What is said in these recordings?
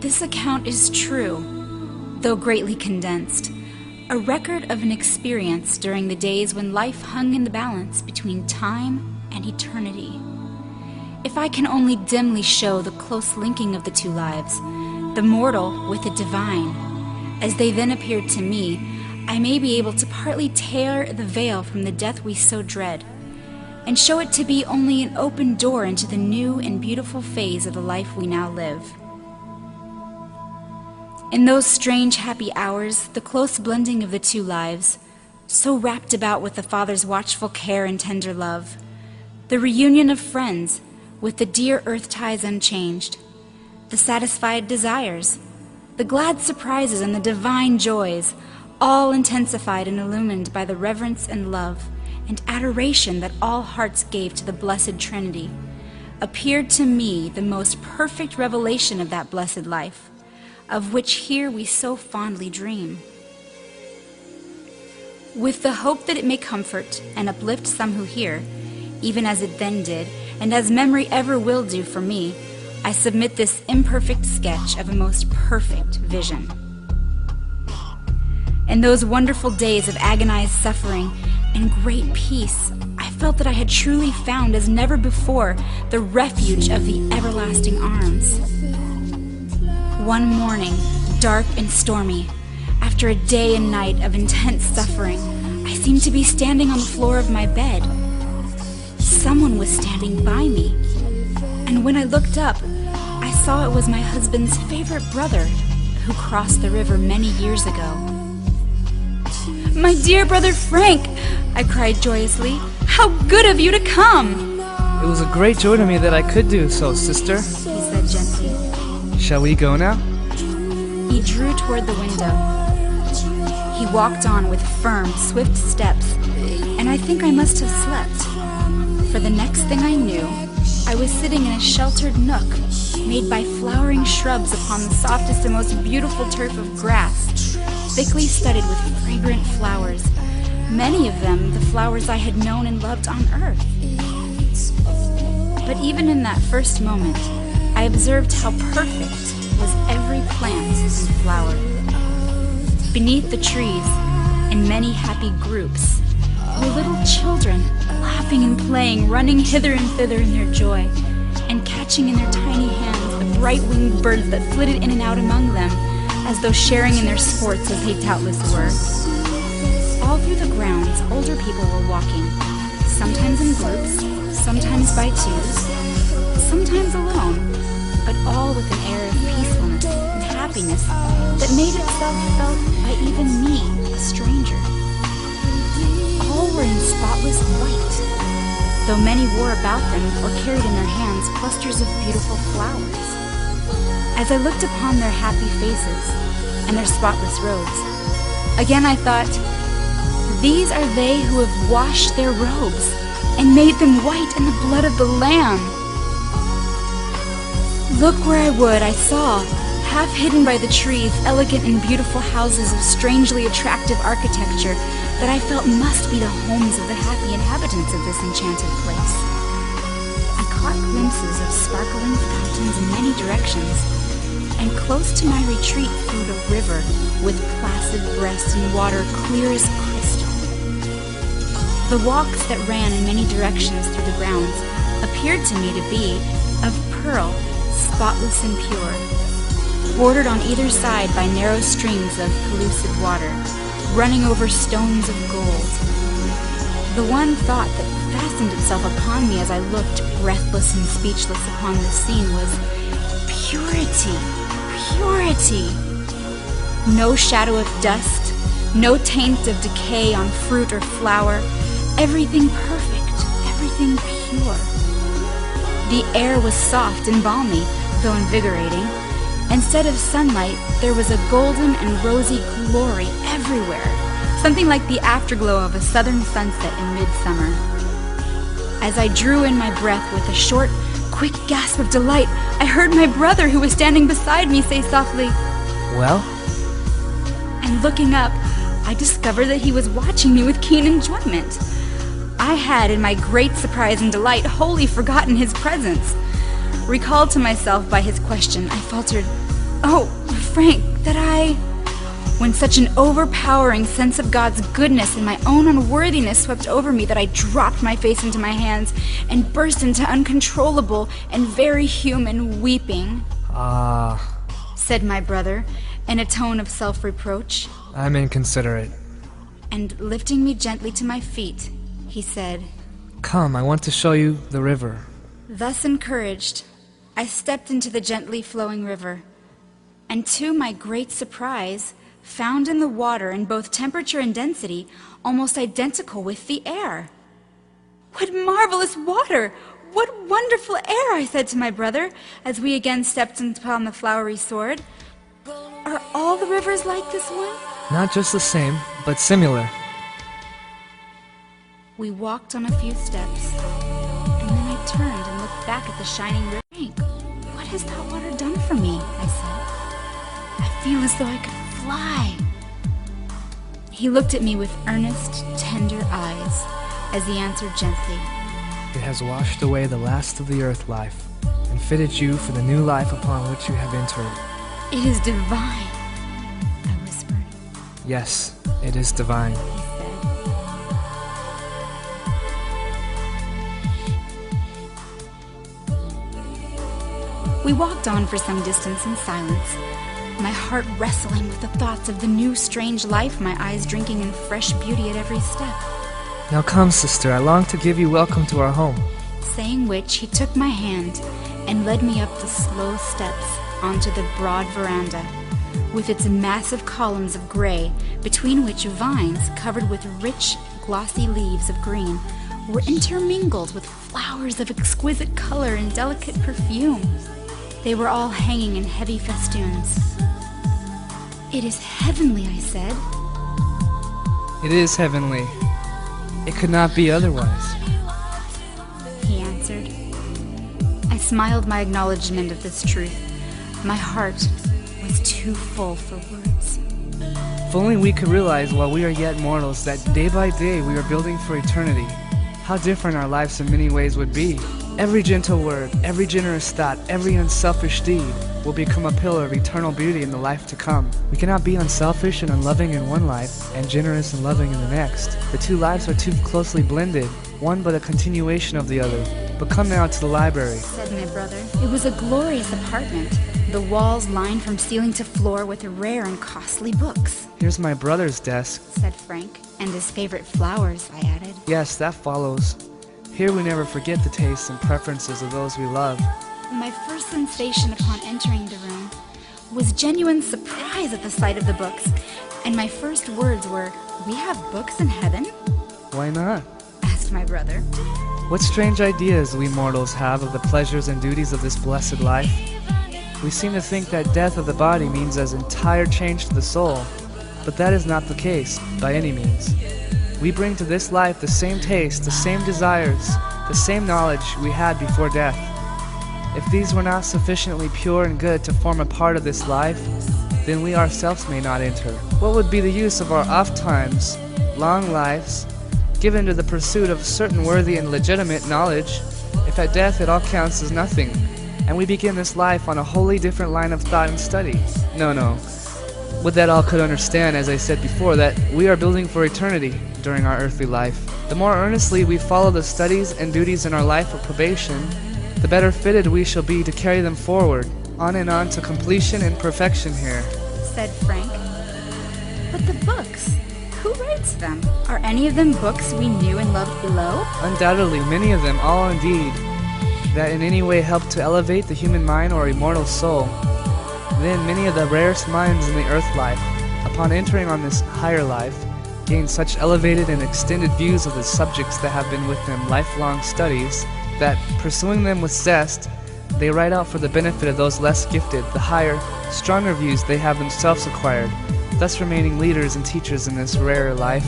This account is true, though greatly condensed, a record of an experience during the days when life hung in the balance between time and eternity. If I can only dimly show the close linking of the two lives, the mortal with the divine, as they then appeared to me, I may be able to partly tear the veil from the death we so dread, and show it to be only an open door into the new and beautiful phase of the life we now live. In those strange happy hours, the close blending of the two lives, so wrapped about with the Father's watchful care and tender love, the reunion of friends with the dear earth ties unchanged, the satisfied desires, the glad surprises and the divine joys, all intensified and illumined by the reverence and love and adoration that all hearts gave to the Blessed Trinity, appeared to me the most perfect revelation of that blessed life, of which here we so fondly dream. With the hope that it may comfort and uplift some who hear, even as it then did, and as memory ever will do for me, I submit this imperfect sketch of a most perfect vision. In those wonderful days of agonized suffering and great peace, I felt that I had truly found as never before the refuge of the everlasting arms. One morning, dark and stormy, after a day and night of intense suffering, I seemed to be standing on the floor of my bed. Someone was standing by me, and when I looked up, I saw it was my husband's favorite brother who crossed the river many years ago. "My dear brother Frank," I cried joyously, "how good of you to come!" It was a great joy to me that I could do so, sister, he said gently. Shall we go now? He drew toward the window. He walked on with firm, swift steps, and I think I must have slept. For the next thing I knew, I was sitting in a sheltered nook made by flowering shrubs upon the softest and most beautiful turf of grass, thickly studded with fragrant flowers, many of them the flowers I had known and loved on earth. But even in that first moment, I observed how perfect was every plant and flower. Beneath the trees, in many happy groups, were little children, laughing and playing, running hither and thither in their joy, and catching in their tiny hands the bright-winged birds that flitted in and out among them, as though sharing in their sports as they doubtless were. All through the grounds, older people were walking, sometimes in groups, sometimes by twos, sometimes alone, but all with an air of peacefulness and happiness that made itself felt by even me, a stranger. All were in spotless white, though many wore about them or carried in their hands clusters of beautiful flowers. As I looked upon their happy faces and their spotless robes, again I thought, these are they who have washed their robes and made them white in the blood of the Lamb. Look where I would, I saw, half hidden by the trees, elegant and beautiful houses of strangely attractive architecture that I felt must be the homes of the happy inhabitants of this enchanted place. I caught glimpses of sparkling fountains in many directions, and close to my retreat flowed a river with placid breast and water clear as crystal. The walks that ran in many directions through the grounds appeared to me to be of pearl, spotless and pure, bordered on either side by narrow streams of pellucid water, running over stones of gold. The one thought that fastened itself upon me as I looked breathless and speechless upon this scene was purity, purity. No shadow of dust, no taint of decay on fruit or flower, everything perfect, everything pure. The air was soft and balmy, though invigorating. Instead of sunlight, there was a golden and rosy glory everywhere, something like the afterglow of a southern sunset in midsummer. As I drew in my breath with a short, quick gasp of delight, I heard my brother, who was standing beside me, say softly, "Well?" And looking up, I discovered that he was watching me with keen enjoyment. I had, in my great surprise and delight, wholly forgotten his presence. Recalled to myself by his question, I faltered, Oh, Frank, when such an overpowering sense of God's goodness and my own unworthiness swept over me that I dropped my face into my hands and burst into uncontrollable and very human weeping. Said my brother, in a tone of self-reproach. I'm inconsiderate. And lifting me gently to my feet, he said, Come, I want to show you the river. Thus encouraged, I stepped into the gently flowing river, and to my great surprise, found in the water in both temperature and density almost identical with the air. What marvelous water! What wonderful air, I said to my brother, as we again stepped upon the flowery sword. Are all the rivers like this one? Not just the same, but similar. We walked on a few steps, and then I turned and looked back at the shining river. Frank, what has that water done for me? I said. I feel as though I could fly. He looked at me with earnest, tender eyes as he answered gently. It has washed away the last of the earth life and fitted you for the new life upon which you have entered. It is divine, I whispered. Yes, it is divine. He said. We walked on for some distance in silence, my heart wrestling with the thoughts of the new strange life, my eyes drinking in fresh beauty at every step. Now come, sister, I long to give you welcome to our home. Saying which, he took my hand and led me up the slow steps onto the broad veranda, with its massive columns of gray, between which vines, covered with rich, glossy leaves of green, were intermingled with flowers of exquisite color and delicate perfume. They were all hanging in heavy festoons. It is heavenly, I said. It is heavenly. It could not be otherwise. He answered. I smiled my acknowledgement of this truth. My heart was too full for words. If only we could realize while we are yet mortals that day by day we are building for eternity, how different our lives in many ways would be. Every gentle word, every generous thought, every unselfish deed will become a pillar of eternal beauty in the life to come. We cannot be unselfish and unloving in one life and generous and loving in the next. The two lives are too closely blended, one but a continuation of the other. But come now to the library, said my brother. It was a glorious apartment, the walls lined from ceiling to floor with rare and costly books. Here's my brother's desk, said Frank, and his favorite flowers, I added. Yes, that follows. Here we never forget the tastes and preferences of those we love. My first sensation upon entering the room was genuine surprise at the sight of the books, and my first words were, "We have books in heaven?" Why not? asked my brother. What strange ideas we mortals have of the pleasures and duties of this blessed life. We seem to think that death of the body means as entire change to the soul, but that is not the case, by any means. We bring to this life the same taste, the same desires, the same knowledge we had before death. If these were not sufficiently pure and good to form a part of this life, then we ourselves may not enter. What would be the use of our oft times, long lives, given to the pursuit of certain worthy and legitimate knowledge, if at death it all counts as nothing, and we begin this life on a wholly different line of thought and study? No. Would that all could understand, as I said before, that we are building for eternity during our earthly life. The more earnestly we follow the studies and duties in our life of probation, the better fitted we shall be to carry them forward, on and on to completion and perfection here, said Frank. But the books, who writes them? Are any of them books we knew and loved below? Undoubtedly, many of them, all indeed, that in any way help to elevate the human mind or immortal soul. Then many of the rarest minds in the earth life, upon entering on this higher life, gain such elevated and extended views of the subjects that have been with them lifelong studies, that, pursuing them with zest, they write out for the benefit of those less gifted the higher, stronger views they have themselves acquired, thus remaining leaders and teachers in this rarer life,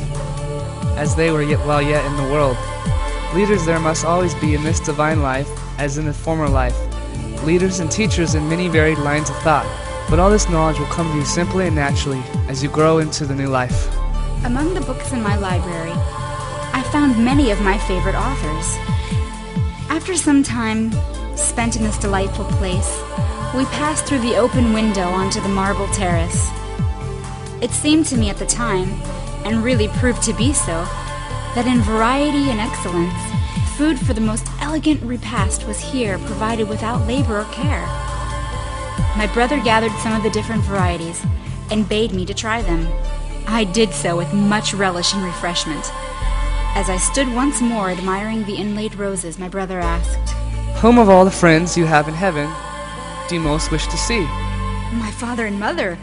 as they were while yet in the world. Leaders there must always be in this divine life, as in the former life, leaders and teachers in many varied lines of thought. But all this knowledge will come to you simply and naturally as you grow into the new life. Among the books in my library, I found many of my favorite authors. After some time spent in this delightful place, We passed through the open window onto the marble terrace. It seemed to me at the time, and really proved to be so, that in variety and excellence, food for the most elegant repast was here provided without labor or care. My brother gathered some of the different varieties and bade me to try them. I did so with much relish and refreshment. As I stood once more admiring the inlaid roses, my brother asked, "Whom of all the friends you have in heaven do you most wish to see?" "My father and mother."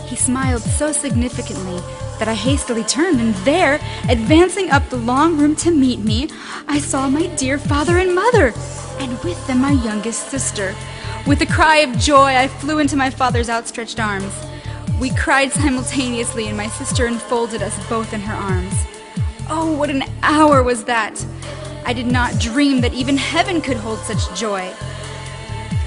He smiled so significantly that I hastily turned, and there, advancing up the long room to meet me, I saw my dear father and mother, and with them my youngest sister. With a cry of joy, I flew into my father's outstretched arms. We cried simultaneously, and my sister enfolded us both in her arms. Oh, what an hour was that! I did not dream that even heaven could hold such joy.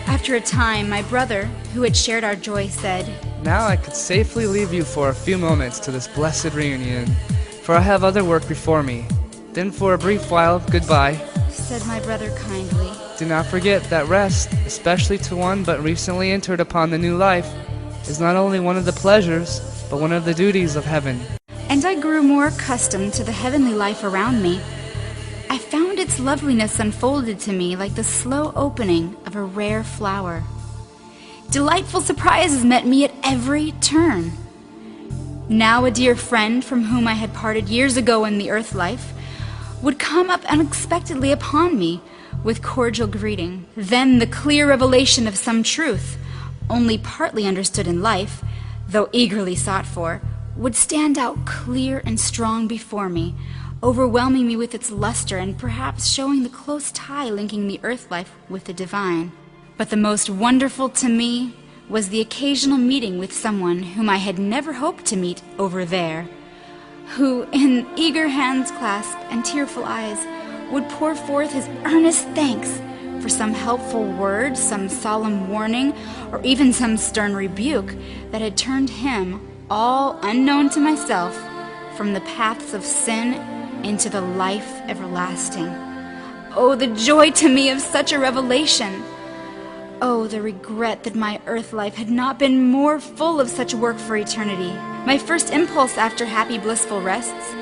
After a time, my brother, who had shared our joy, said, "Now I could safely leave you for a few moments to this blessed reunion, for I have other work before me. Then for a brief while, goodbye," said my brother kindly. "Do not forget that rest, especially to one but recently entered upon the new life, is not only one of the pleasures, but one of the duties of heaven." And I grew more accustomed to the heavenly life around me. I found its loveliness unfolded to me like the slow opening of a rare flower. Delightful surprises met me at every turn. Now a dear friend from whom I had parted years ago in the earth life would come up unexpectedly upon me with cordial greeting. Then the clear revelation of some truth, only partly understood in life, though eagerly sought for, would stand out clear and strong before me, overwhelming me with its luster and perhaps showing the close tie linking the earth life with the divine. But the most wonderful to me was the occasional meeting with someone whom I had never hoped to meet over there, who, in eager hands clasped and tearful eyes, would pour forth his earnest thanks for some helpful word, some solemn warning, or even some stern rebuke that had turned him, all unknown to myself, from the paths of sin into the life everlasting. Oh, the joy to me of such a revelation! Oh, the regret that my earth life had not been more full of such work for eternity. My first impulse after happy blissful rests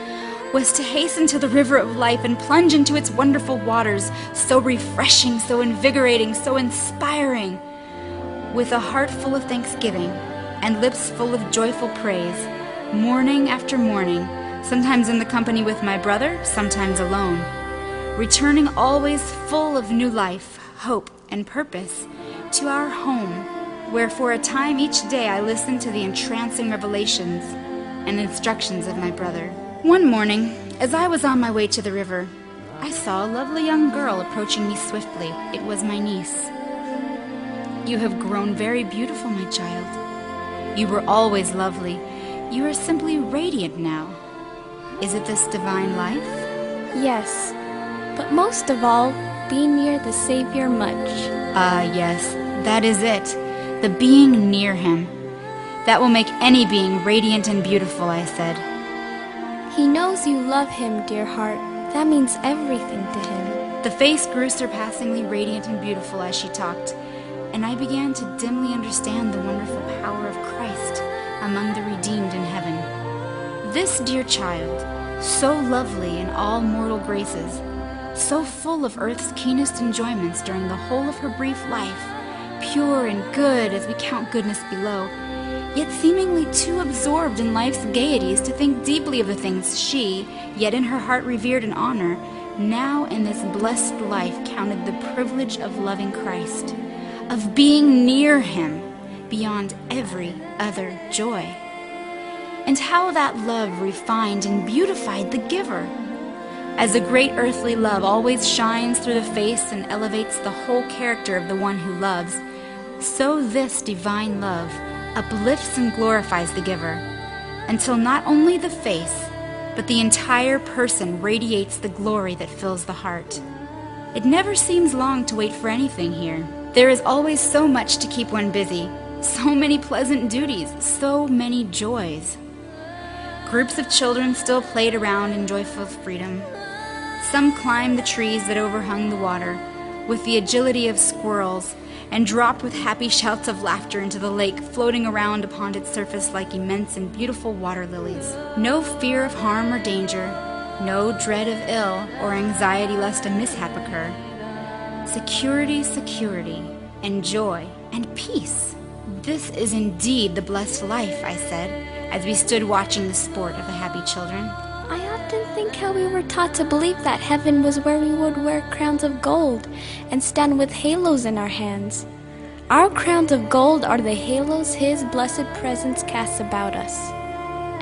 was to hasten to the river of life and plunge into its wonderful waters, so refreshing, so invigorating, so inspiring. With a heart full of thanksgiving and lips full of joyful praise, morning after morning, sometimes in the company with my brother, sometimes alone, returning always full of new life, hope, and purpose to our home, where for a time each day I listened to the entrancing revelations and instructions of my brother. One morning, as I was on my way to the river, I saw a lovely young girl approaching me swiftly. It was my niece. "You have grown very beautiful, my child. You were always lovely. You are simply radiant now. Is it this divine life?" Yes, but most of all, be near the Savior much. Ah, yes, that is it. The being near him. That will make any being radiant and beautiful, I said. He knows you love him, dear heart. That means everything to him. The face grew surpassingly radiant and beautiful as she talked, and I began to dimly understand the wonderful power of Christ among the redeemed in heaven. This dear child, so lovely in all mortal graces, so full of earth's keenest enjoyments during the whole of her brief life, pure and good as we count goodness below, yet seemingly too absorbed in life's gaieties to think deeply of the things she, yet in her heart revered and honored, now in this blessed life counted the privilege of loving Christ, of being near him beyond every other joy. And how that love refined and beautified the giver. As a great earthly love always shines through the face and elevates the whole character of the one who loves, so this divine love uplifts and glorifies the giver, until not only the face, but the entire person radiates the glory that fills the heart. It never seems long to wait for anything here. There is always so much to keep one busy, so many pleasant duties, so many joys. Groups of children still played around in joyful freedom. Some climbed the trees that overhung the water, with the agility of squirrels, and dropped with happy shouts of laughter into the lake, floating around upon its surface like immense and beautiful water lilies. No fear of harm or danger, no dread of ill or anxiety lest a mishap occur. Security, security, and joy, and peace. This is indeed the blessed life, I said, as we stood watching the sport of the happy children. I often think how we were taught to believe that heaven was where we would wear crowns of gold and stand with halos in our hands. Our crowns of gold are the halos His blessed presence casts about us.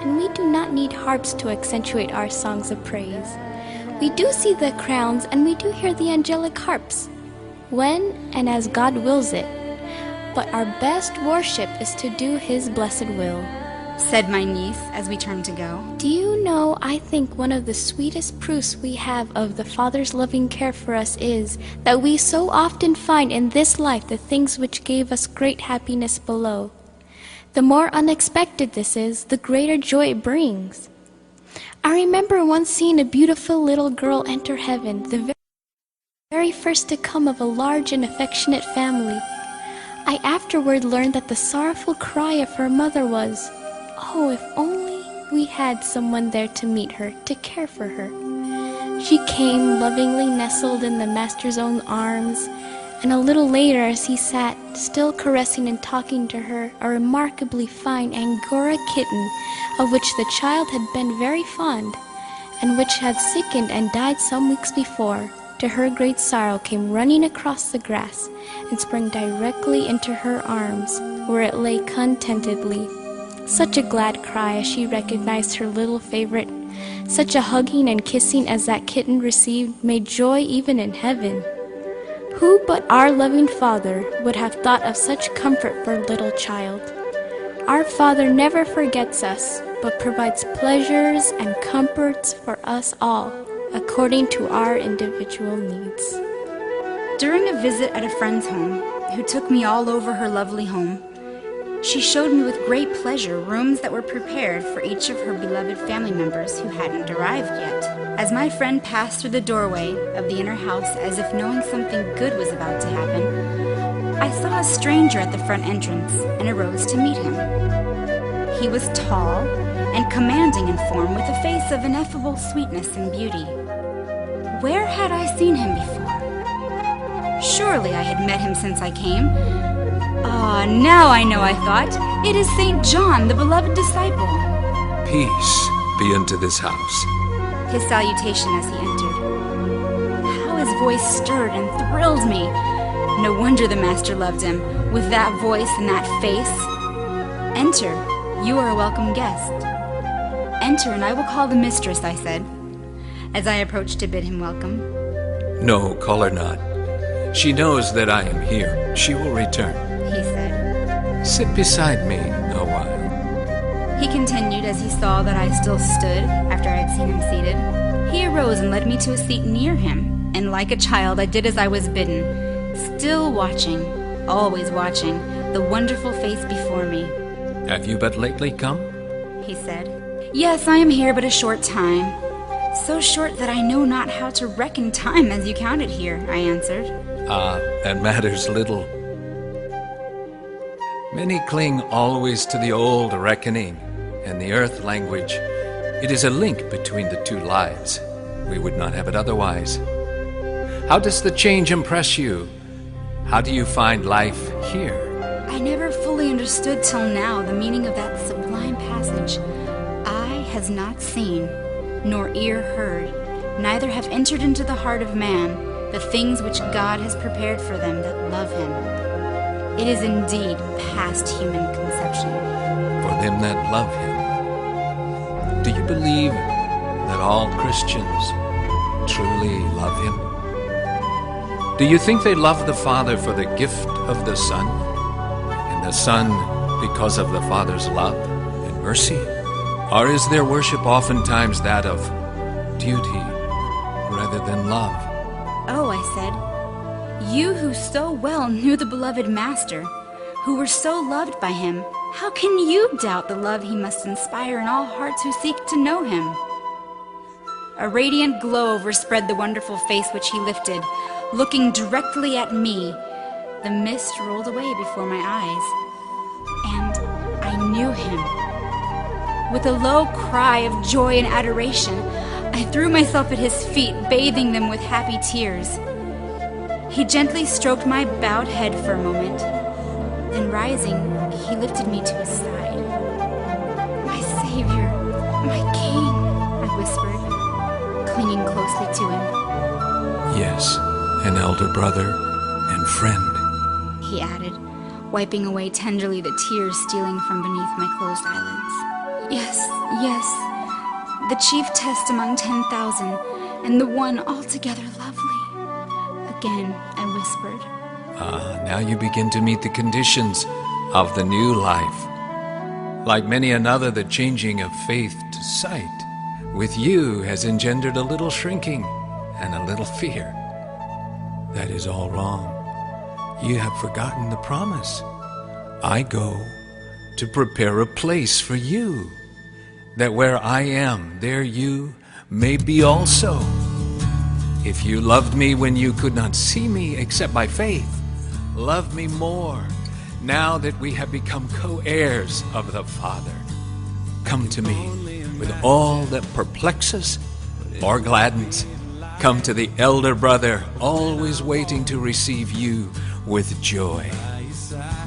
And we do not need harps to accentuate our songs of praise. We do see the crowns and we do hear the angelic harps, when and as God wills it. But our best worship is to do His blessed will, said my niece as we turned to go. Do you know, I think one of the sweetest proofs we have of the Father's loving care for us is that we so often find in this life the things which gave us great happiness below. The more unexpected this is, the greater joy it brings. I remember once seeing a beautiful little girl enter heaven, the very first to come of a large and affectionate family. I afterward learned that the sorrowful cry of her mother was, "Oh, if only we had someone there to meet her, to care for her." She came, lovingly nestled in the Master's own arms, and a little later, as he sat, still caressing and talking to her, a remarkably fine Angora kitten, of which the child had been very fond, and which had sickened and died some weeks before, to her great sorrow, came running across the grass, and sprang directly into her arms, where it lay contentedly. Such a glad cry as she recognized her little favorite, such a hugging and kissing as that kitten received, made joy even in heaven. Who but our loving Father would have thought of such comfort for a little child? Our Father never forgets us, but provides pleasures and comforts for us all, according to our individual needs. During a visit at a friend's home, who took me all over her lovely home, she showed me with great pleasure rooms that were prepared for each of her beloved family members who hadn't arrived yet. As my friend passed through the doorway of the inner house as if knowing something good was about to happen, I saw a stranger at the front entrance and arose to meet him. He was tall and commanding in form, with a face of ineffable sweetness and beauty. Where had I seen him before? Surely I had met him since I came. Ah, now I know, I thought. It is St. John, the beloved disciple. Peace be unto this house. His salutation as he entered. How his voice stirred and thrilled me. No wonder the Master loved him, with that voice and that face. Enter, you are a welcome guest. Enter, and I will call the mistress, I said, as I approached to bid him welcome. No, call her not. She knows that I am here. She will return, he said. Sit beside me a while. He continued as he saw that I still stood after I had seen him seated. He arose and led me to a seat near him, and like a child I did as I was bidden, still watching, always watching, the wonderful face before me. Have you but lately come? He said. Yes, I am here but a short time. So short that I know not how to reckon time as you count it here, I answered. That matters little. Many cling always to the old reckoning and the earth language. It is a link between the two lives. We would not have it otherwise. How does the change impress you? How do you find life here? I never fully understood till now the meaning of that sublime passage. Eye has not seen, nor ear heard, neither have entered into the heart of man the things which God has prepared for them that love him. It is indeed past human conception. For them that love him. Do you believe that all Christians truly love him? Do you think they love the Father for the gift of the Son, and the Son because of the Father's love and mercy? Or is their worship oftentimes that of duty rather than love? Oh, I said, you who so well knew the beloved Master, who were so loved by him, how can you doubt the love he must inspire in all hearts who seek to know him? A radiant glow overspread the wonderful face which he lifted, Looking directly at me, the mist rolled away before my eyes, and I knew him. With a low cry of joy and adoration, I threw myself at his feet, bathing them with happy tears. He gently stroked my bowed head for a moment. Then rising, he lifted me to his side. "My Savior, my King," I whispered, clinging closely to him. Yes, an elder brother and friend. He added, wiping away tenderly the tears stealing from beneath my closed eyelids. "Yes, yes, the chief test among 10,000, and the one altogether lovely." Again, I whispered. Now you begin to meet the conditions of the new life. Like many another, the changing of faith to sight with you has engendered a little shrinking and a little fear. That is all wrong. You have forgotten the promise. I go to prepare a place for you, that where I am, there you may be also. If you loved me when you could not see me except by faith, love me more now that we have become co-heirs of the Father. Come to me with all that perplexes or gladdens. Come to the elder brother, always waiting to receive you with joy.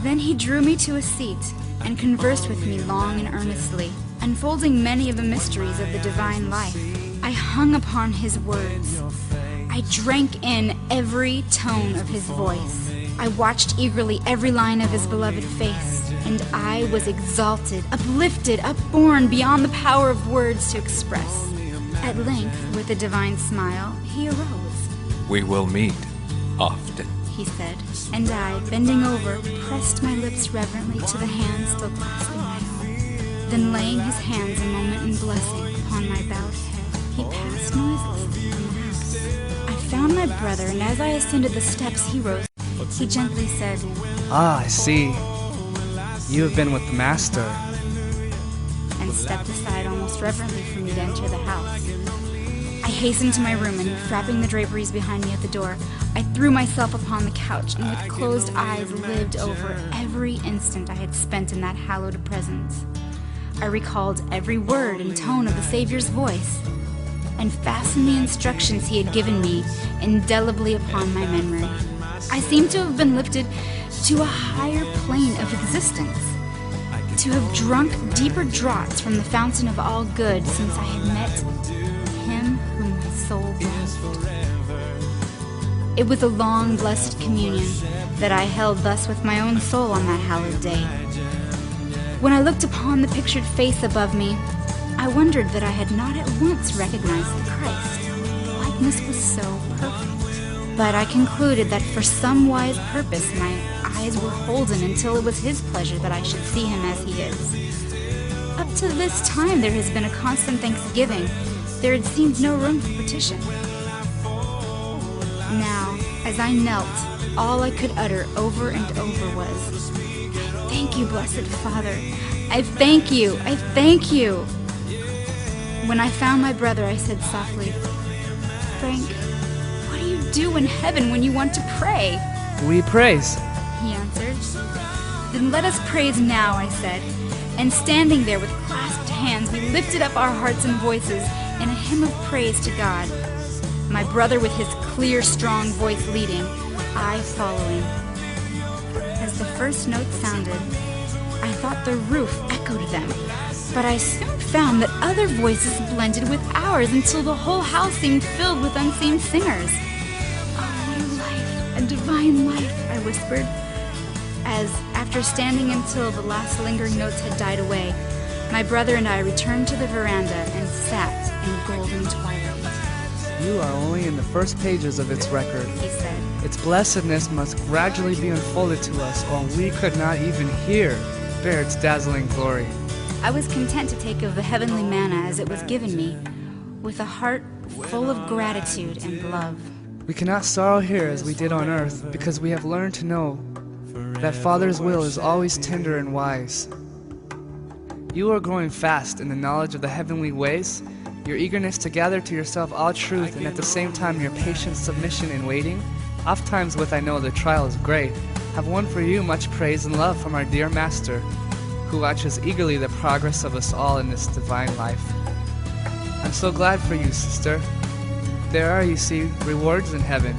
Then he drew me to a seat and conversed with me long and earnestly, unfolding many of the mysteries of the divine life. I hung upon his words. I drank in every tone of his voice. I watched eagerly every line of his beloved face, and I was exalted, uplifted, upborne beyond the power of words to express. At length, with a divine smile, he arose. We will meet often, he said, and I, bending over, pressed my lips reverently to the hands still clasping my own. Then laying his hands a moment in blessing upon my bowed head, he passed noiselessly from the house. I found my brother, and as I ascended the steps, he rose. He gently said, "Ah, I see. You have been with the Master," and stepped aside almost reverently for me to enter the house. I hastened to my room, and wrapping the draperies behind me at the door, I threw myself upon the couch and with closed eyes lived over every instant I had spent in that hallowed presence. I recalled every word and tone of the Savior's voice, and fastened the instructions he had given me indelibly upon my memory. I seemed to have been lifted to a higher plane of existence, to have drunk deeper draughts from the fountain of all good since I had met him whom my soul loved. It was a long, blessed communion that I held thus with my own soul on that hallowed day. When I looked upon the pictured face above me, I wondered that I had not at once recognized the Christ. The likeness was so perfect. But I concluded that for some wise purpose my eyes were holden until it was his pleasure that I should see him as he is. Up to this time there has been a constant thanksgiving. There had seemed no room for petition. Now, as I knelt, all I could utter over and over was, "I thank you, blessed Father. I thank you. I thank you." When I found my brother, I said softly, "Frank, what do you do in heaven when you want to pray?" "We praise," he answered. "Then let us praise now," I said. And standing there with clasped hands, we lifted up our hearts and voices in a hymn of praise to God. My brother with his clear, strong voice leading, I following. As the first note sounded, I thought the roof echoed them, but I soon found that other voices blended with ours until the whole house seemed filled with unseen singers. "Oh, what a life, a divine life," I whispered, as, after standing until the last lingering notes had died away, my brother and I returned to the veranda and sat in golden twilight. "You are only in the first pages of its record. He said. Its blessedness must gradually be unfolded to us, or we could not even hear bear its dazzling glory." I was content to take of the heavenly manna as it was given me, with a heart full of gratitude and love. We cannot sorrow here as we did on earth, because we have learned to know that Father's will is always tender and wise. You are growing fast in the knowledge of the heavenly ways. Your eagerness to gather to yourself all truth, and at the same time your patient submission in waiting, Ofttimes with I know the trial is great, have won for you much praise and love from our dear Master, who watches eagerly the progress of us all in this divine life. I'm so glad for you, sister. There are, you see, rewards in heaven.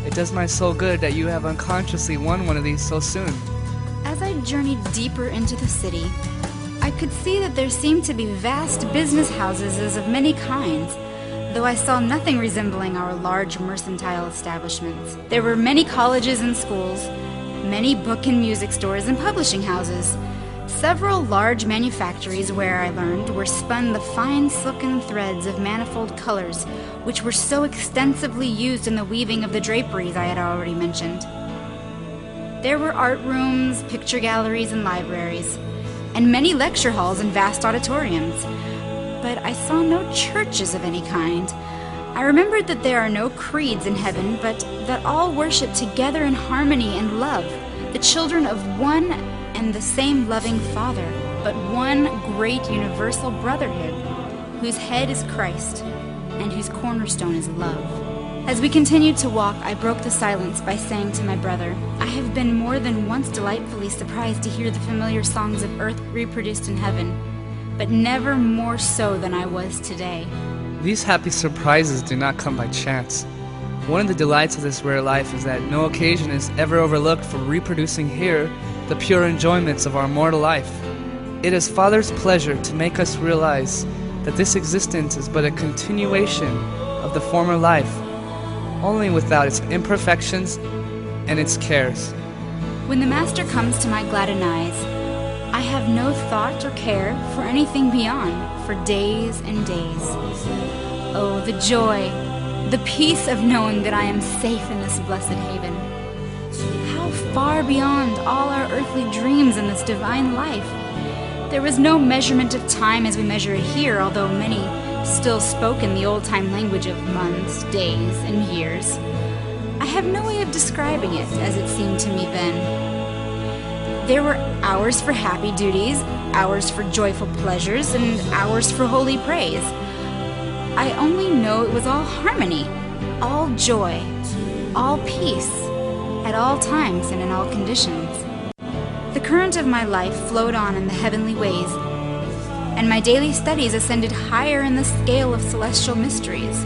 It does my soul good that you have unconsciously won one of these so soon. As I journeyed deeper into the city, I could see that there seemed to be vast business houses of many kinds, though I saw nothing resembling our large mercantile establishments. There were many colleges and schools, many book and music stores and publishing houses. Several large manufactories where I learned were spun the fine silken threads of manifold colors, which were so extensively used in the weaving of the draperies I had already mentioned. There were art rooms, picture galleries, and libraries, and many lecture halls and vast auditoriums. But I saw no churches of any kind. I remembered that there are no creeds in heaven, but that all worship together in harmony and love, the children of one and the same loving Father, but one great universal brotherhood, whose head is Christ, and whose cornerstone is love. As we continued to walk, I broke the silence by saying to my brother, I have been more than once delightfully surprised to hear the familiar songs of earth reproduced in heaven, but never more so than I was today. These happy surprises do not come by chance. One of the delights of this rare life is that no occasion is ever overlooked for reproducing here the pure enjoyments of our mortal life. It is Father's pleasure to make us realize that this existence is but a continuation of the former life, only without its imperfections and its cares. When the Master comes to my gladdened eyes, I have no thought or care for anything beyond for days and days. Oh, the joy, the peace of knowing that I am safe in this blessed haven. How far beyond all our earthly dreams in this divine life. There was no measurement of time as we measure it here, although many still spoke in the old-time language of months, days, and years. I have no way of describing it as it seemed to me then. There were hours for happy duties, hours for joyful pleasures, and hours for holy praise. I only know it was all harmony, all joy, all peace, at all times and in all conditions. The current of my life flowed on in the heavenly ways, and my daily studies ascended higher in the scale of celestial mysteries.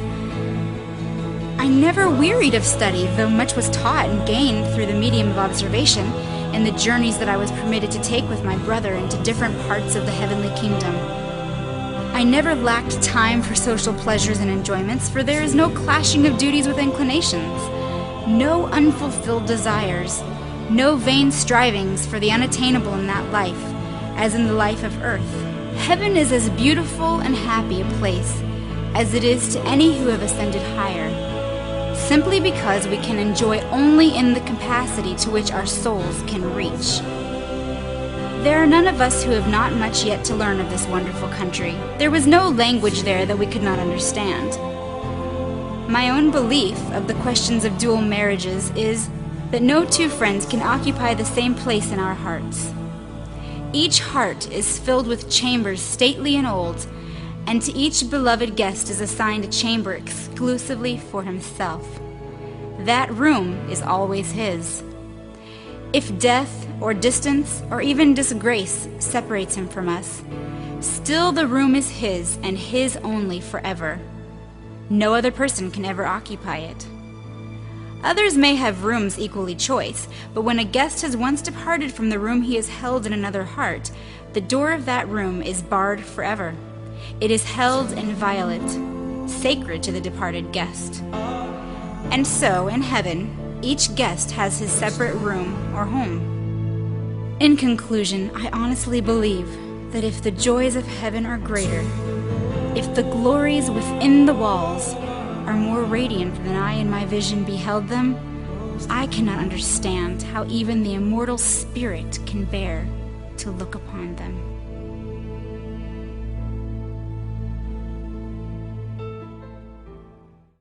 I never wearied of study, though much was taught and gained through the medium of observation and the journeys that I was permitted to take with my brother into different parts of the heavenly kingdom. I never lacked time for social pleasures and enjoyments, for there is no clashing of duties with inclinations, no unfulfilled desires, no vain strivings for the unattainable in that life, as in the life of earth. Heaven is as beautiful and happy a place as it is to any who have ascended higher, simply because we can enjoy only in the capacity to which our souls can reach. There are none of us who have not much yet to learn of this wonderful country. There was no language there that we could not understand. My own belief of the questions of dual marriages is that no two friends can occupy the same place in our hearts. Each heart is filled with chambers stately and old, and to each beloved guest is assigned a chamber exclusively for himself. That room is always his. If death or distance or even disgrace separates him from us, still the room is his and his only forever. No other person can ever occupy it. Others may have rooms equally choice, but when a guest has once departed from the room he has held in another heart, the door of that room is barred forever. It is held inviolate, sacred to the departed guest. And so, in heaven, each guest has his separate room or home. In conclusion, I honestly believe that if the joys of heaven are greater, if the glories within the walls are more radiant than I in my vision beheld them, I cannot understand how even the immortal spirit can bear to look upon them.